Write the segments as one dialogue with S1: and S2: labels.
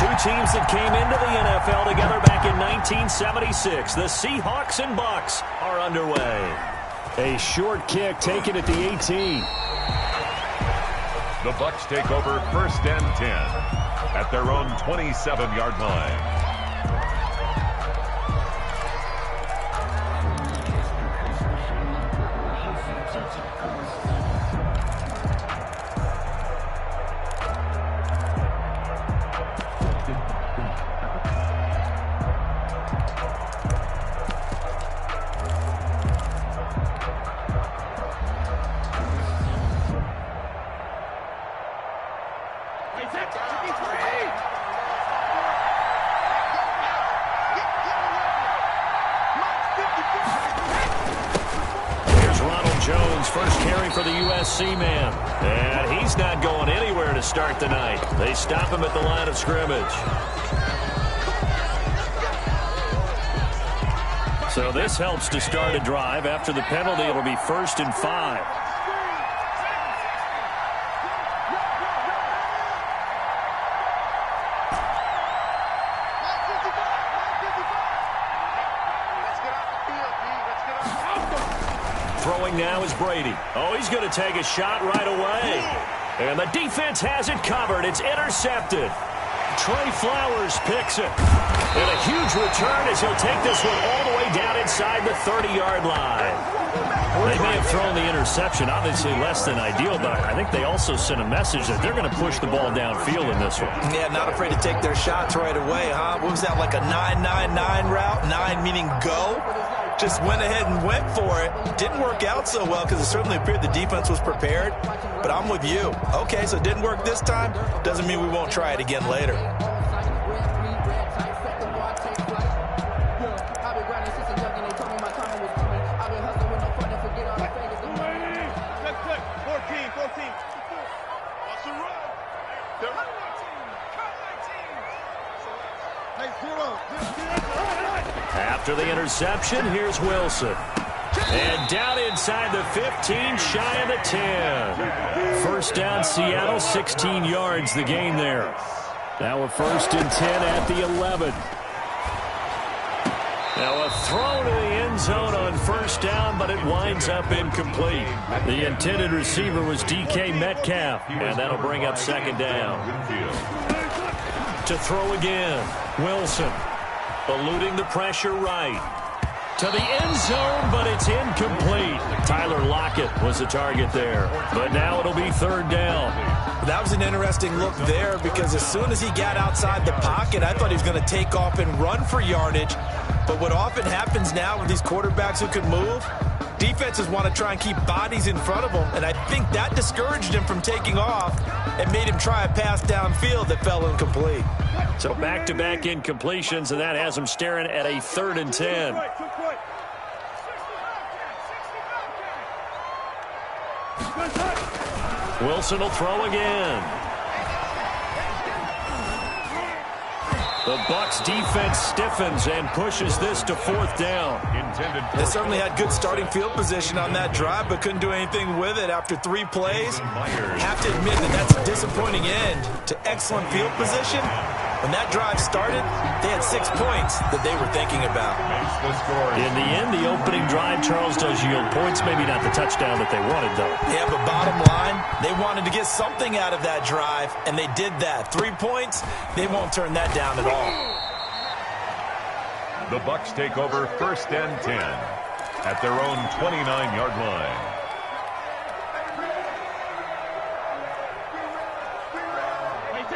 S1: Two teams that came into the NFL together back in 1976. The Seahawks and Bucks are underway. A short kick taken at the 18.
S2: The Bucks take over 1st and 10 at their own 27-yard line.
S1: First carry for the USC man. And he's not going anywhere to start the night. They stop him at the line of scrimmage. So this helps to start a drive. After the penalty, it'll be 1st and 5. Throwing now is Brady. Oh, he's going to take a shot right away. And the defense has it covered. It's intercepted. Trey Flowers picks it. And a huge return as he'll take this one all the way down inside the 30-yard line. They may have thrown the interception, obviously less than ideal, but I think they also sent a message that they're going to push the ball downfield in this one.
S3: Yeah, not afraid to take their shots right away, huh? What was that, like a 9-9-9 route? 9 meaning go? Just went ahead and went for it. Didn't work out so well because it certainly appeared the defense was prepared. But I'm with you. Okay, so it didn't work this time. Doesn't mean we won't try it again later.
S1: After the interception, here's Wilson. And down inside the 15, shy of the 10. First down, Seattle, 16 yards the gain there. Now a 1st and 10 at the 11. Now a throw to the end zone on 1st down, but it winds up incomplete. The intended receiver was DK Metcalf, and that'll bring up 2nd down. To throw again, Wilson. Eluding the pressure right. To the end zone, but it's incomplete. Tyler Lockett was the target there. But now it'll be 3rd down.
S3: That was an interesting look there because as soon as he got outside the pocket, I thought he was going to take off and run for yardage. But what often happens now with these quarterbacks who can move, defenses want to try and keep bodies in front of them, and I think that discouraged him from taking off and made him try a pass downfield that fell incomplete.
S1: So back-to-back incompletions, and that has him staring at a 3rd and 10. Wilson will throw again. The Bucks defense stiffens and pushes this to 4th down.
S3: They certainly had good starting field position on that drive, but couldn't do anything with it after 3 plays. Have to admit that that's a disappointing end to excellent field position. When that drive started, they had 6 points that they were thinking about.
S1: In the end, the opening drive, Charles, does yield points. Maybe not the touchdown that they wanted, though.
S3: Yeah, but bottom line, they wanted to get something out of that drive, and they did that. 3 points, they won't turn that down at all.
S2: The Bucks take over 1st and 10 at their own 29-yard line.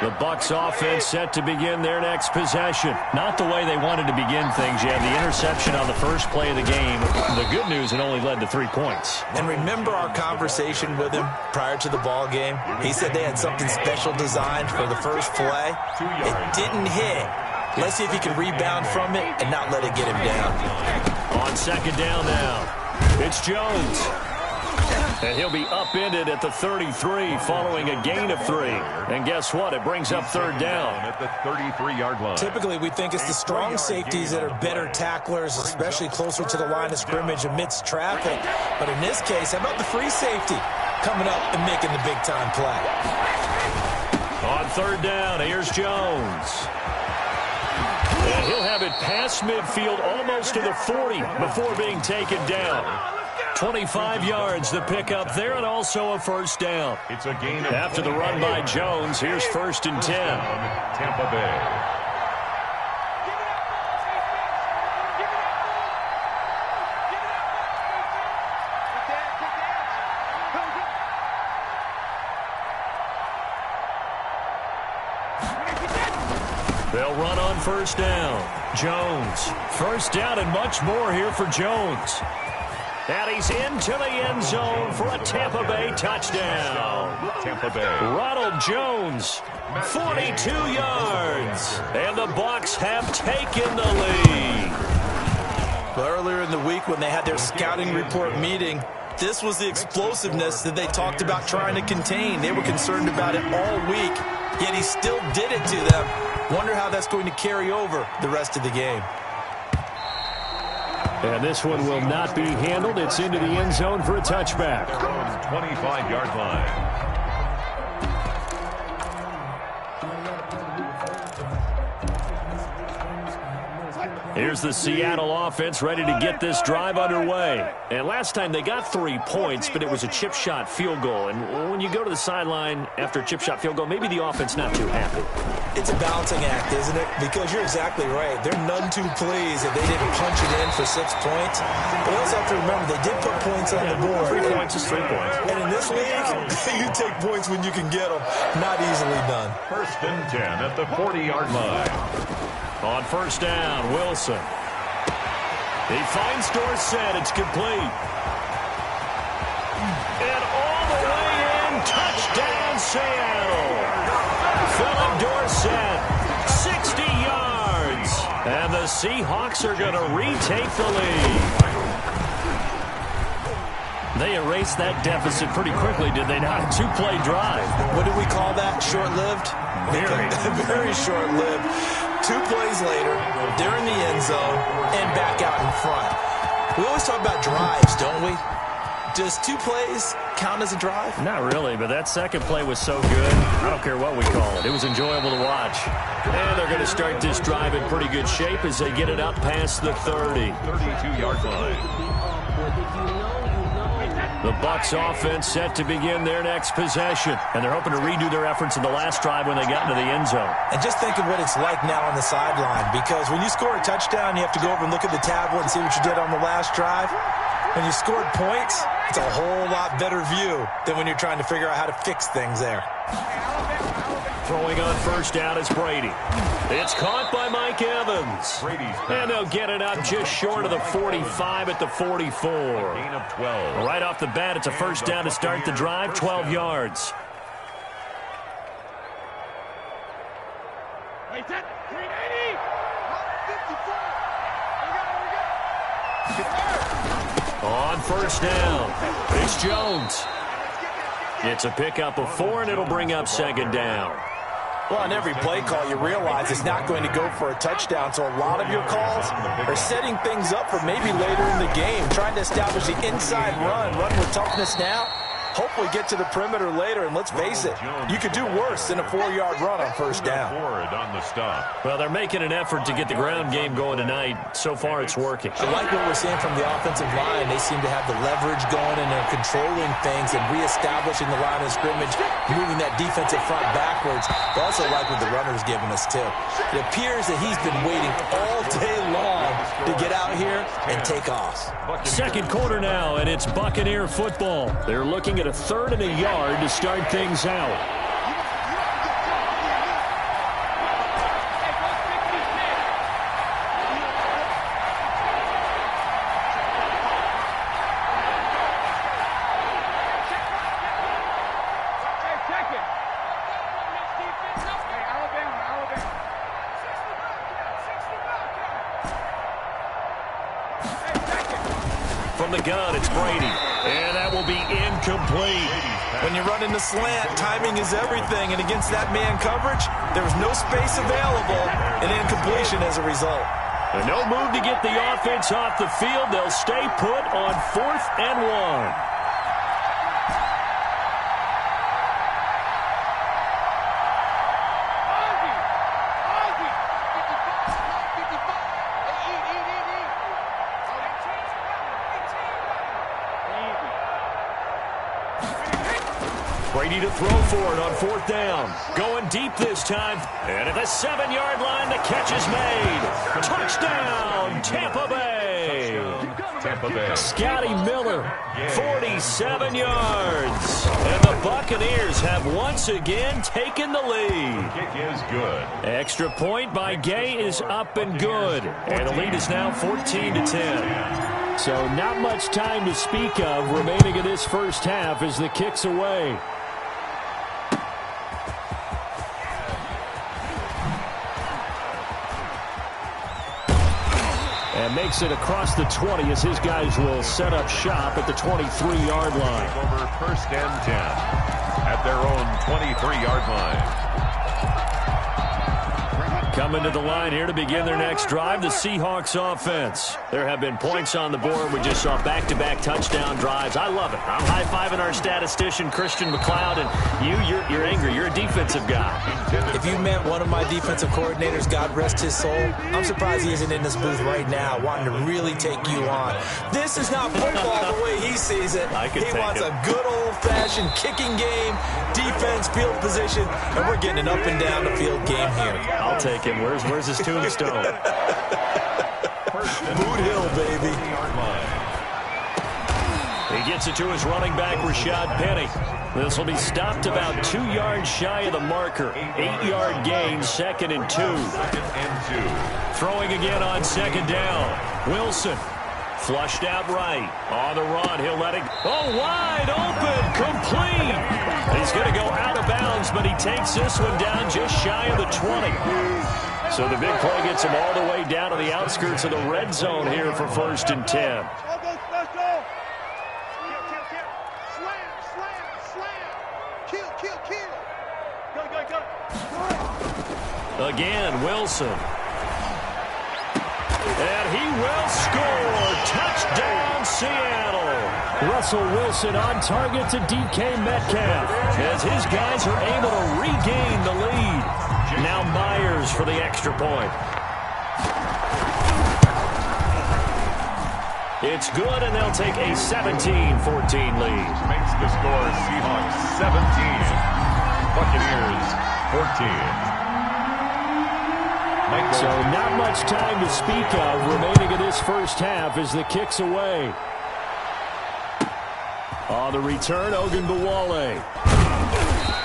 S1: The Bucks offense set to begin their next possession. Not the way they wanted to begin things. You have the interception on the first play of the game. The good news, it only led to 3 points.
S3: And remember our conversation with him prior to the ball game? He said they had something special designed for the first play. It didn't hit. Let's see if he can rebound from it and not let it get him down.
S1: On 2nd down now, it's Jones. And he'll be upended at the 33 following a gain of 3. And guess what? It brings up 3rd down.
S2: At the 33-yard line.
S3: Typically, we think it's the strong safeties that are better tacklers, especially closer to the line of scrimmage amidst traffic. But in this case, how about the free safety coming up and making the big-time play?
S1: On third down, here's Jones. And he'll have it past midfield, almost to the 40, before being taken down. 25 yards the pickup there, and also a first down.
S2: It's a gain
S1: After the run by Jones, here's 1st and 10.
S2: Tampa Bay.
S1: They'll run on first down. Jones. First down and much more here for Jones. And he's into the end zone for a Tampa Bay touchdown.
S2: Tampa Bay.
S1: Ronald Jones, 42 yards. And the Bucs have taken the lead.
S3: Well, earlier in the week when they had their scouting report meeting, this was the explosiveness that they talked about trying to contain. They were concerned about it all week, yet he still did it to them. Wonder how that's going to carry over the rest of the game.
S1: And this one will not be handled. It's into the end zone for a touchback.
S2: 25-yard line.
S1: Here's the Seattle offense ready to get this drive underway. And last time they got 3 points, but it was a chip shot field goal. And when you go to the sideline after a chip shot field goal, maybe the offense not too happy.
S3: It's a balancing act, isn't it? Because you're exactly right. They're none too pleased that they didn't punch it in for 6 points. But you also have to remember they did put points on the board.
S1: 3 points is 3 points.
S3: And in this league, you take points when you can get them. Not easily done.
S2: 1st and 10 at the 40-yard line.
S1: On first down, Wilson. He finds Dorsett. It's complete. And all the way in, touchdown Seattle. Philip Dorsett, 60 yards. And the Seahawks are going to retake the lead. They erased that deficit pretty quickly, did they not? A 2-play drive.
S3: What did we call that? Short-lived? Very short-lived. 2 plays later, they're in the end zone, and back out in front. We always talk about drives, don't we? Does 2 plays count as a drive?
S1: Not really, but that second play was so good. I don't care what we call it. It was enjoyable to watch. And they're going to start this drive in pretty good shape as they get it up past the 30.
S2: 32-yard line.
S1: The Bucs offense set to begin their next possession. And they're hoping to redo their efforts in the last drive when they got into the end zone.
S3: And just think of what it's like now on the sideline. Because when you score a touchdown, you have to go over and look at the tablet and see what you did on the last drive. When you scored points, it's a whole lot better view than when you're trying to figure out how to fix things there.
S1: Throwing on first down is Brady. It's caught by Mike Evans. And they'll get it up just short of the 45 at the 44.
S2: Gain of 12.
S1: Right off the bat, it's a first down to start the drive, 12 yards. On first down, it's Jones. It's a pickup of 4, and it'll bring up 2nd down.
S3: Well, on every play call, you realize it's not going to go for a touchdown, so a lot of your calls are setting things up for maybe later in the game, trying to establish the inside run with toughness now, hopefully get to the perimeter later, and let's face it, you could do worse than a 4-yard run on first down.
S2: On the stop.
S1: Well, they're making an effort to get the ground game going tonight. So far, it's working.
S3: I like what we're seeing from the offensive line. They seem to have the leverage going, and they're controlling things and reestablishing the line of scrimmage, moving that defensive front backwards. I also like what the runner's giving us, too. It appears that he's been waiting all day long to get out here and take off.
S1: Second quarter now, and it's Buccaneer football. They're looking at a 3rd and a yard to start things out. From the gun, it's Brady. And that will be incomplete.
S3: When you run in the slant, timing is everything. And against that man coverage, there was no space available, and incompletion as a result.
S1: And no move to get the offense off the field. They'll stay put on 4th and 1. Brady to throw for it on 4th down. Going deep this time. And at the 7-yard line, the catch is made. Touchdown, Tampa Bay.
S2: Tampa Bay.
S1: Scotty Miller, 47 yards. And the Buccaneers have once again taken the lead.
S2: Kick is good.
S1: Extra point by Gay is up and good. And the lead is now 14-10. So not much time to speak of remaining in this first half as the kick's away. And makes it across the 20 as his guys will set up shop at the 23-yard line.
S2: Over 1st and 10 at their own 23-yard line.
S1: Coming to the line here to begin their next drive, the Seahawks offense. There have been points on the board. We just saw back-to-back touchdown drives. I love it. I'm high-fiving our statistician, Christian McLeod, and you're angry. You're a defensive guy.
S3: If you met one of my defensive coordinators, God rest his soul, I'm surprised he isn't in this booth right now wanting to really take you on. This is not football the way he sees it. He wants a good old-fashioned kicking game, defense, field position, and we're getting an up-and-down the field game here.
S1: I'll take him. Where's his tombstone?
S3: Boot Hill, baby.
S1: He gets it to his running back, Rashad Penny. This will be stopped about 2 yards shy of the marker. 8-yard gain, 2nd and 2.
S2: 2nd and 2.
S1: Throwing again on 2nd down. Wilson. Flushed out right. On the run, he'll let it. Oh, wide open, complete. He's going to go out of bounds, but he takes this one down just shy of the 20. So the big play gets him all the way down to the outskirts of the red zone here for 1st and 10. Again, Wilson. And he will score. Touchdown, Seattle. Russell Wilson on target to DK Metcalf as his guys are able to regain the lead. Now Myers for the extra point. It's good, and they'll take a 17-14 lead.
S2: Makes the score Seahawks 17. Buccaneers 14.
S1: So not much time to speak of remaining in this first half as the kick's away. On the return, Ogunbowale.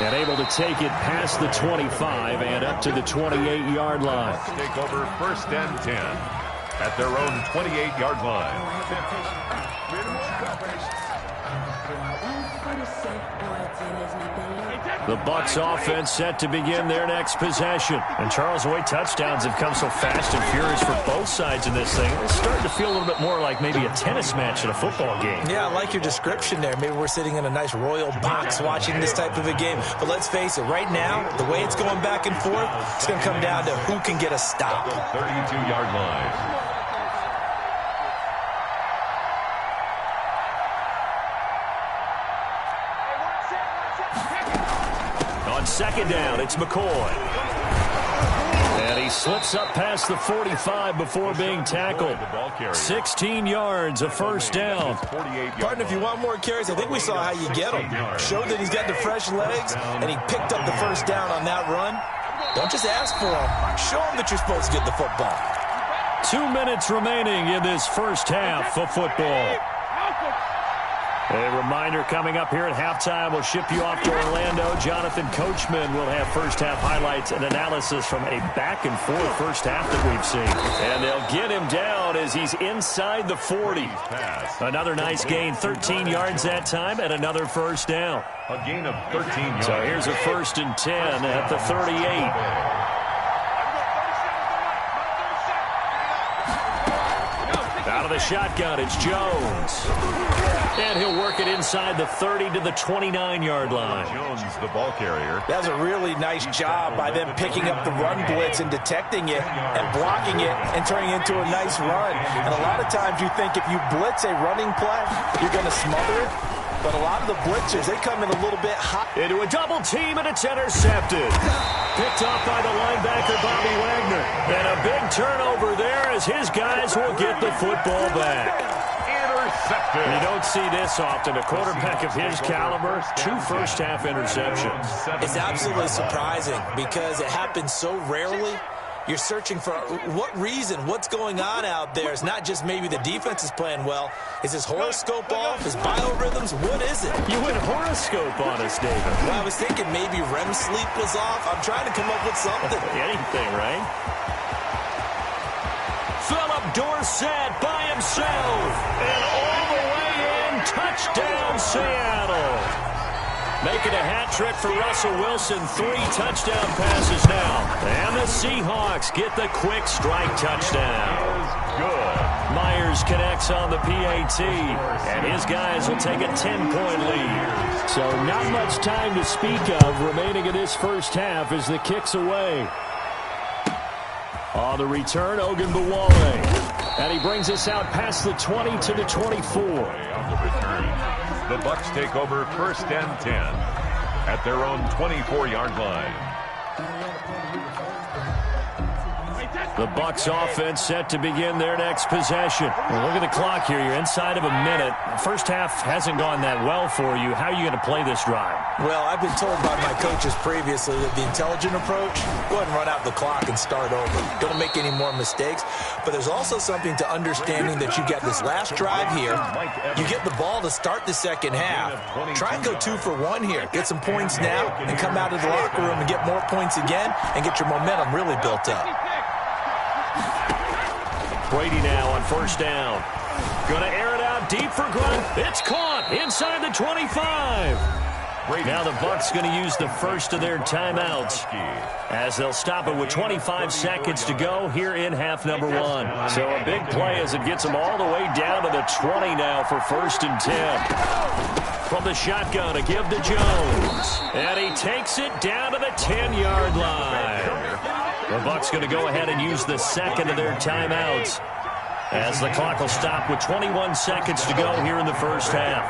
S1: And able to take it past the 25 and up to the 28-yard line.
S2: Take over 1st and 10 at their own 28-yard line.
S1: The Bucs offense set to begin their next possession. And Charles, the way touchdowns have come so fast and furious for both sides in this thing, it's starting to feel a little bit more like maybe a tennis match in a football game.
S3: Yeah, I like your description there. Maybe we're sitting in a nice royal box watching this type of a game. But let's face it, right now, the way it's going back and forth, it's going to come down to who can get a stop.
S2: 32-yard line.
S1: On 2nd down, it's McCoy. And he slips up past the 45 before being tackled. 16 yards, a 1st down.
S3: Partner, if you want more carries, I think we saw how you get him. Showed that he's got the fresh legs, and he picked up the 1st down on that run. Don't just ask for him. Show him that you're supposed to get the football.
S1: 2 minutes remaining in this first half of football. A reminder coming up here at halftime. We'll ship you off to Orlando. Jonathan Coachman will have first-half highlights and analysis from a back-and-forth first half that we've seen. And they'll get him down as he's inside the 40. Another nice gain, 13 yards that time, and another 1st down.
S2: A gain of 13 yards.
S1: So here's a 1st and 10 at the 38. Out of the shotgun, it's Jones. And he'll work it inside the 30 to the 29-yard line.
S2: Jones, the ball carrier.
S3: That was a really nice job by them picking up the run blitz and detecting it and blocking it and turning it into a nice run. And a lot of times you think if you blitz a running play, you're going to smother it. But a lot of the blitzers, they come in a little bit hot.
S1: Into a double team, and it's intercepted. Picked off by the linebacker, Bobby Wagner. And a big turnover there as his guys will get the football back.
S2: intercepted.
S1: You don't see this often. A quarterback of his caliber, 2 first-half interceptions.
S3: It's absolutely surprising because it happens so rarely. You're searching for what reason, what's going on out there. It's not just maybe the defense is playing well. Is his horoscope off? His biorhythms? What is it?
S1: You went horoscope on us, David.
S3: Well, I was thinking maybe REM sleep was off. I'm trying to come up with something.
S1: Anything, right? Philip Dorsett by himself. And all the way in, touchdown Seattle. Making a hat trick for Russell Wilson. 3 touchdown passes now. And the Seahawks get the quick strike touchdown.
S2: Good.
S1: Myers connects on the PAT. And his guys will take a 10-point lead. So not much time to speak of remaining in this first half as the kick's away. On the return, Ogunbowale. And he brings us out past the 20 to the 24.
S2: On the return. The Bucs take over 1st and 10 at their own 24-yard line.
S1: The Bucs offense set to begin their next possession. Well, look at the clock here. You're inside of a minute. First half hasn't gone that well for you. How are you going to play this drive?
S3: Well, I've been told by my coaches previously that the intelligent approach, go ahead and run out the clock and start over. Don't make any more mistakes. But there's also something to understanding that you got this last drive here. You get the ball to start the second half. Try and go 2 for 1 here. Get some points now and come out of the locker room and get more points again and get your momentum really built up.
S1: Brady now on 1st down. Going to air it out deep for Grunt. It's caught inside the 25. Now the Bucs going to use the first of their timeouts as they'll stop it with 25 seconds to go here in half number 1. So a big play as it gets them all the way down to the 20 now for 1st and 10. From the shotgun to give to Jones. And he takes it down to the 10-yard line. The Bucs going to go ahead and use the second of their timeouts as the clock will stop with 21 seconds to go here in the first half.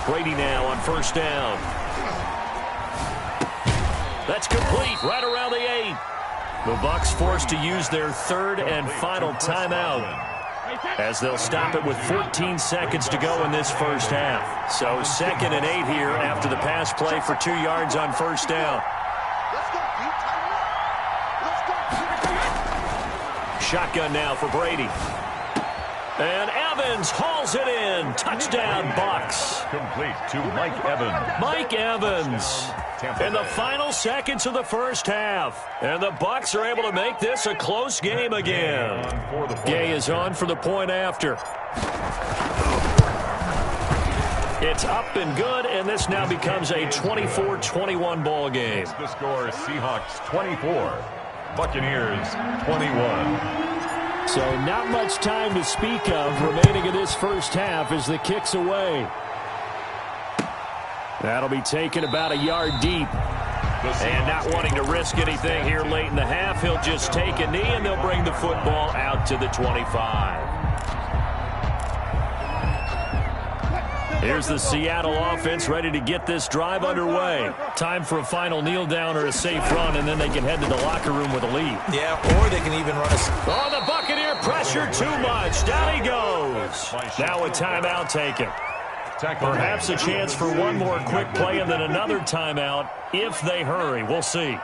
S1: Brady now on 1st down. That's complete right around the 8. The Bucs forced to use their 3rd and final timeout as they'll stop it with 14 seconds to go in this first half. So 2nd and 8 here after the pass play for 2 yards on 1st down. Shotgun now for Brady. And Evans hauls it in. Touchdown, Bucs.
S2: Complete to Mike Evans.
S1: Mike Evans in the final seconds of the first half. And the Bucs are able to make this a close game again. Gay is on for the point after. It's up and good, and this now becomes a 24-21 ball game.
S2: The score, Seahawks 24, Buccaneers 21.
S1: So not much time to speak of remaining in this first half as the kick's away. That'll be taken about a yard deep. And not wanting to risk anything here late in the half, he'll just take a knee and they'll bring the football out to the 25. Here's the Seattle offense ready to get this drive underway. Time for a final kneel down or a safe run, and then they can head to the locker room with a lead.
S3: Yeah, or they can even run a...
S1: Oh, the Buccaneer pressure too much. Down he goes. Now a timeout taken. Perhaps a chance for one more quick play and then another timeout if they hurry. We'll see.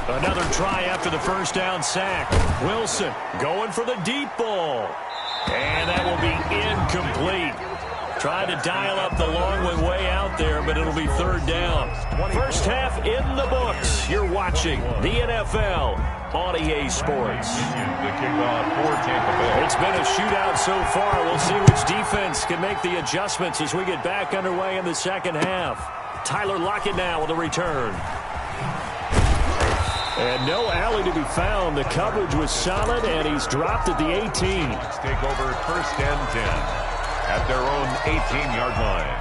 S1: Another try after the first down sack. Wilson going for the deep ball. And that will be incomplete. Tried to dial up the long one way out there, but it'll be 3rd down. First half in the books. You're watching the NFL on EA Sports. It's been a shootout so far. We'll see which defense can make the adjustments as we get back underway in the second half. Tyler Lockett now with a return. And no alley to be found. The coverage was solid, and he's dropped at the 18.
S2: Take over 1st and 10 at their own 18-yard line.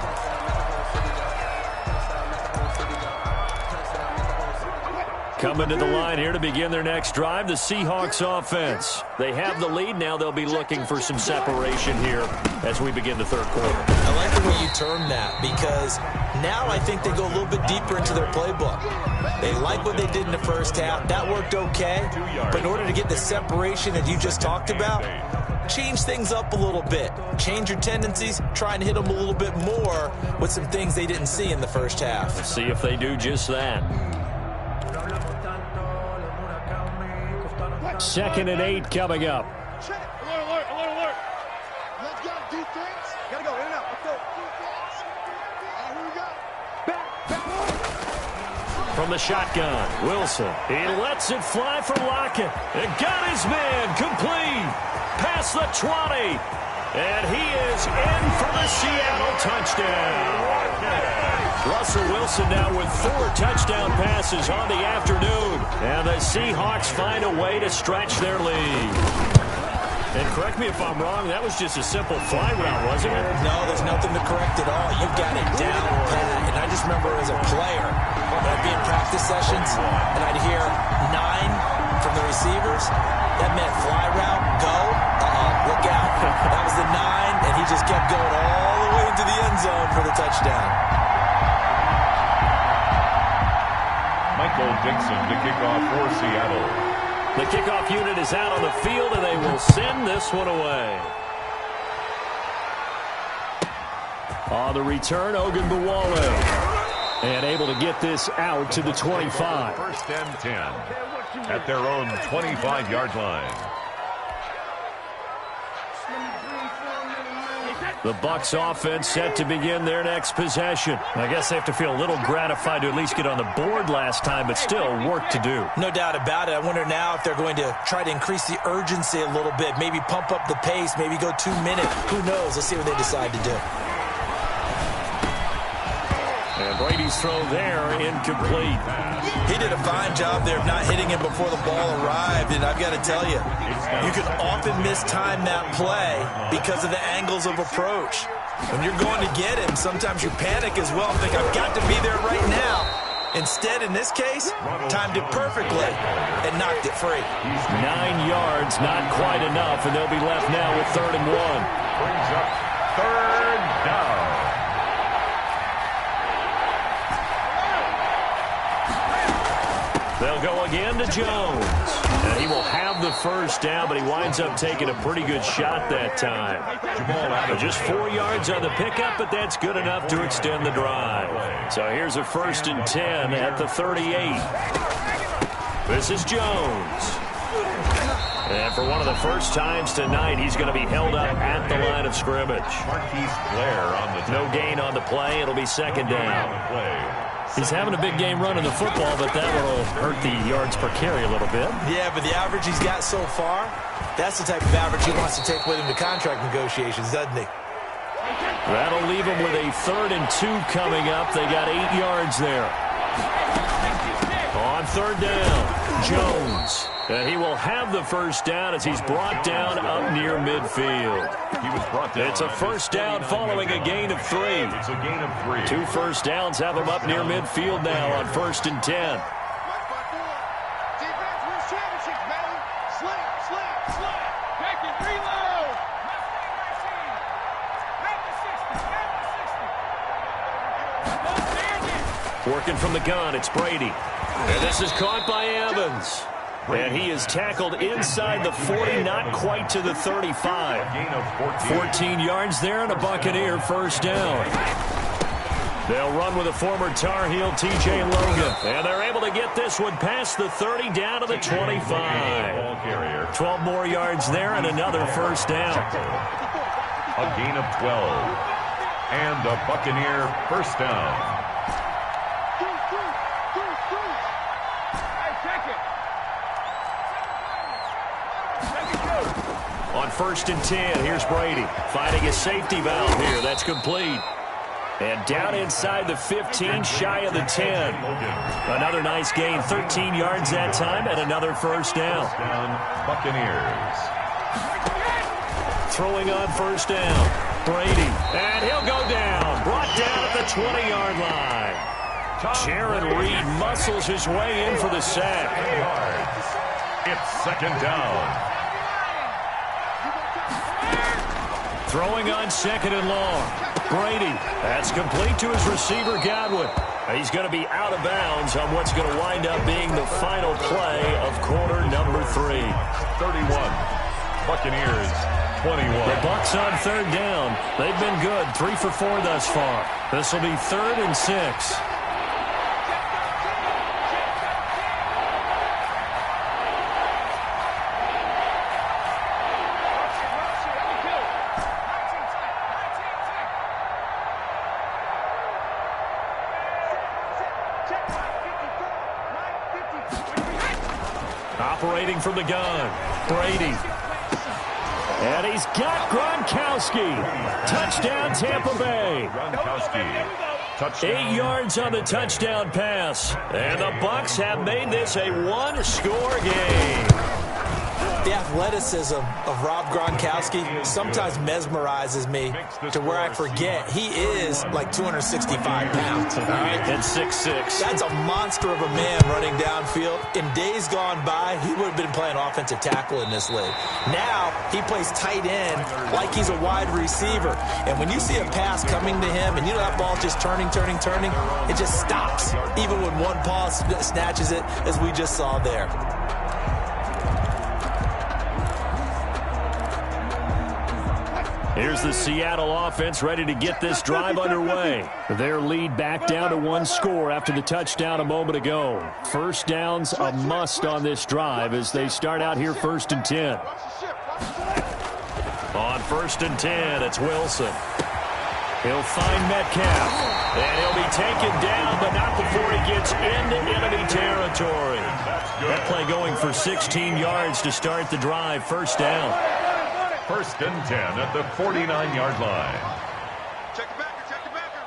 S1: Coming to the line here to begin their next drive, the Seahawks offense. They have the lead. Now they'll be looking for some separation here as we begin the third quarter.
S3: I like the way you term that, because now I think they go a little bit deeper into their playbook. They like what they did in the first half. That worked okay. But in order to get the separation that you just talked about, change things up a little bit. Change your tendencies. Try and hit them a little bit more with some things they didn't see in the first half.
S1: Let's see if they do just that. 2nd and 8 coming up.
S4: Alert. Let's go, defense. Gotta go, in and out. Let's go. Defense. Here we go. Back.
S1: From the shotgun, Wilson. He lets it fly for Lockett. And got his man complete. Past the 20. And he is in for the Seattle touchdown. Russell Wilson now with 4 touchdown passes on the afternoon. And the Seahawks find a way to stretch their lead. And correct me if I'm wrong, that was just a simple fly route, wasn't it?
S3: No, there's nothing to correct at all. You've got it down pat. And I just remember as a player, when I'd be in practice sessions and I'd hear 9 from the receivers, that meant fly route, go, look out. That was the 9, and he just kept going all the way into the end zone for the touchdown.
S2: Michael Dixon to kick off for Seattle.
S1: The kickoff unit is out on the field, and they will send this one away. On the return, Ogunbowale. And able to get this out to the 25.
S2: 1st and 10 at their own 25-yard line.
S1: The Bucs offense set to begin their next possession. I guess they have to feel a little gratified to at least get on the board last time, but still work to do.
S3: No doubt about it. I wonder now if they're going to try to increase the urgency a little bit, maybe pump up the pace, maybe go 2 minutes. Who knows? Let's see what they decide to do.
S1: And Brady's throw there, incomplete.
S3: He did a fine job there of not hitting him before the ball arrived, and I've got to tell you, you can often mistime that play because of the angles of approach. When you're going to get him, sometimes you panic as well and think, I've got to be there right now. Instead, in this case, timed it perfectly and knocked it free.
S1: 9 yards, not quite enough, and they'll be left now with 3rd and 1.
S2: Brings up 3rd down.
S1: They'll go again to Jones. And he will have the first down, but he winds up taking a pretty good shot that time. Just 4 yards on the pickup, but that's good enough to extend the drive. So here's a 1st and 10 at the 38. This is Jones. And for one of the first times tonight, he's going to be held up at the line of scrimmage.
S2: Marquise Blair on the
S1: no gain on the play. It'll be 2nd down. He's having a big game running the football, but that will hurt the yards per carry a little bit.
S3: Yeah, but the average he's got so far, that's the type of average he wants to take with him to contract negotiations, doesn't he?
S1: That'll leave him with a 3rd and 2 coming up. They got 8 yards there. On 3rd down, Jones. And he will have the first down as he's brought down up near midfield.
S2: He was brought down.
S1: It's a first down following a gain of 3.
S2: It's a gain of 3.
S1: 2 first downs have him up near midfield now on 1st and 10. Working from the gun, it's Brady. And this is caught by Evans. And he is tackled inside the 40, not quite to the 35.
S2: Gain of
S1: 14 yards there and a Buccaneer first down. They'll run with a former Tar Heel, T.J. Logan. And they're able to get this one past the 30 down to the 25. 12 more yards there and another first down.
S2: A gain of 12. And a Buccaneer first down.
S1: On 1st and 10, here's Brady finding a safety valve here. That's complete. And down inside the 15, shy of the 10. Another nice gain, 13 yards that time, and another first down.
S2: Buccaneers.
S1: Throwing on 1st down, Brady. And he'll go down, brought down at the 20-yard line. Jaron Reed muscles his way in for the sack.
S2: It's second down.
S1: Throwing on second and long. Brady. That's complete to his receiver, Godwin. He's going to be out of bounds on what's going to wind up being the final play of quarter number 3.
S2: 31. Buccaneers, 21.
S1: The Bucs on third down. They've been good, 3 for 4 thus far. This will be 3rd and 6. Operating from the gun, Brady. And he's got Gronkowski. Touchdown, Tampa Bay.
S2: Gronkowski. Touchdown.
S1: 8 yards on the touchdown pass. And the Bucs have made this a one-score game.
S3: The athleticism of Rob Gronkowski sometimes mesmerizes me to where I forget he is like 265 pounds. All right?
S1: And 6'6".
S3: That's a monster of a man running downfield. In days gone by, he would have been playing offensive tackle in this league. Now, he plays tight end like he's a wide receiver. And when you see a pass coming to him, and you know that ball just turning, it just stops. Even when one paw snatches it, as we just saw there.
S1: Here's the Seattle offense ready to get this drive underway. Their lead back down to 1 score after the touchdown a moment ago. First down's a must on this drive as they start out here 1st and 10. On 1st and 10, it's Wilson. He'll find Metcalf. And he'll be taken down, but not before he gets into enemy territory. That play going for 16 yards to start the drive. First down.
S2: 1st and 10 at the 49-yard line.
S4: Check the backer, check the backer.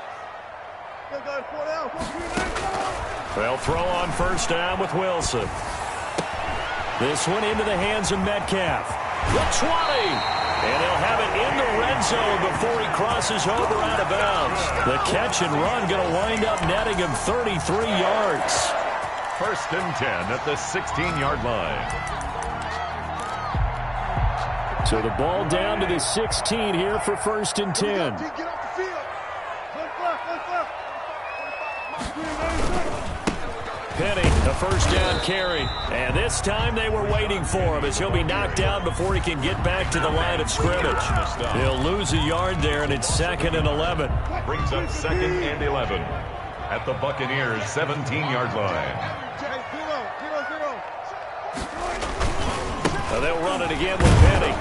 S4: Go, 4 down.
S1: They'll throw on 1st down with Wilson. This one into the hands of Metcalf. The 20. And he'll have it in the red zone before he crosses over out of bounds. The catch and run going to wind up netting him 33 yards.
S2: 1st and 10 at the 16-yard line.
S1: So the ball down to the 16 here for 1st and 10.
S4: Get off the field.
S1: Penny, a 1st down carry. And this time they were waiting for him as he'll be knocked down before he can get back to the line of scrimmage. He'll lose a yard there, and it's 2nd and 11.
S2: Brings up 2nd and 11 at the Buccaneers' 17-yard line.
S1: They'll run it again with Penny.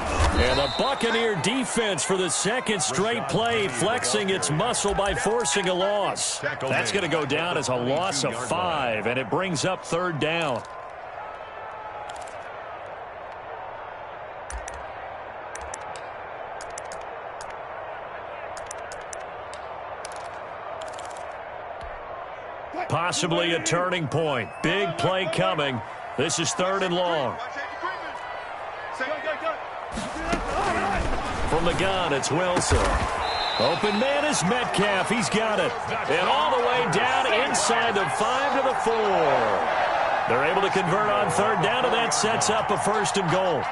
S1: And the Buccaneer defense for the 2nd straight play flexing its muscle by forcing a loss. That's going to go down as a loss of 5, and it brings up 3rd down. Possibly a turning point. Big play coming. This is 3rd and long. From the gun, it's Wilson. Open man is Metcalf. He's got it. And all the way down inside the 5 to the 4. They're able to convert on 3rd down, and that sets up a 1st and goal.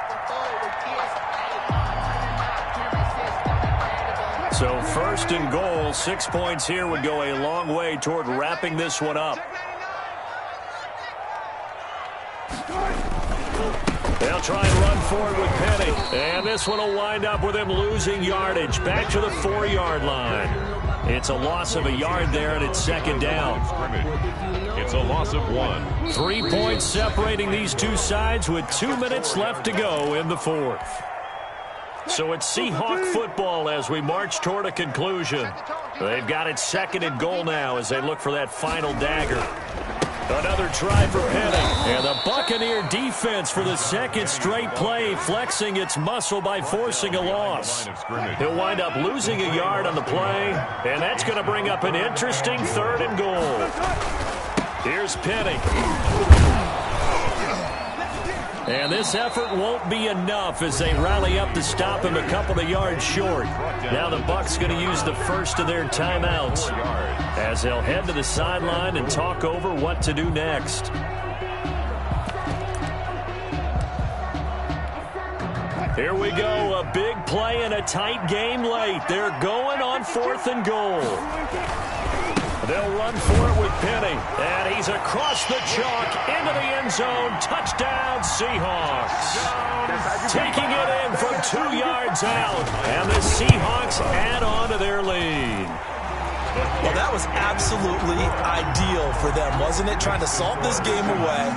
S1: So 1st and goal, 6 points here would go a long way toward wrapping this one up. They'll try and run forward with Penny. And this one will wind up with him losing yardage. Back to the 4-yard line. It's a loss of a yard there, and it's 2nd down.
S2: It's a loss of 1.
S1: 3 points separating these two sides with 2 minutes left to go in the 4th. So it's Seahawk football as we march toward a conclusion. They've got it 2nd and goal now as they look for that final dagger. Another try for Penny. And the Buccaneer defense for the 2nd straight play flexing its muscle by forcing a loss. He'll wind up losing a yard on the play, and that's going to bring up an interesting 3rd and goal. Here's Penny. And this effort won't be enough as they rally up to stop him a couple of yards short. Now the Bucs going to use the first of their timeouts as they'll head to the sideline and talk over what to do next. Here we go, a big play in a tight game late. They're going on 4th and goal. They'll run for it with Penny. And he's across the chalk into the end zone. Touchdown, Seahawks. Taking it in from 2 yards out. And the Seahawks add on to their lead.
S3: Well, that was absolutely ideal for them, wasn't it? Trying to salt this game away.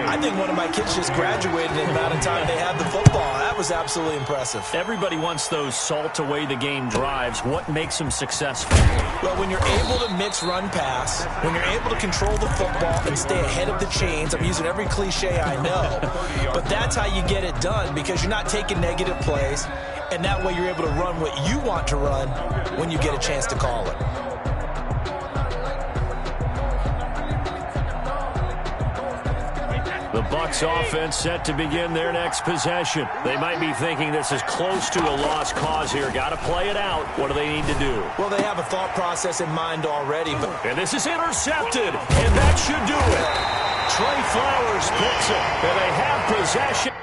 S3: I think one of my kids just graduated in the amount of time they had the football. That was absolutely impressive.
S1: Everybody wants those salt away the game drives. What makes them successful?
S3: Well, when you're able to mix run pass, when you're able to control the football and stay ahead of the chains, I'm using every cliche I know, but that's how you get it done because you're not taking negative plays, and that way you're able to run what you want to run when you get a chance to call it.
S1: The Bucs offense set to begin their next possession. They might be thinking this is close to a lost cause here. Got to play it out. What do they need to do?
S3: Well, they have a thought process in mind already.
S1: And this is intercepted, and that should do it. Trey Flowers picks it, and they have possession.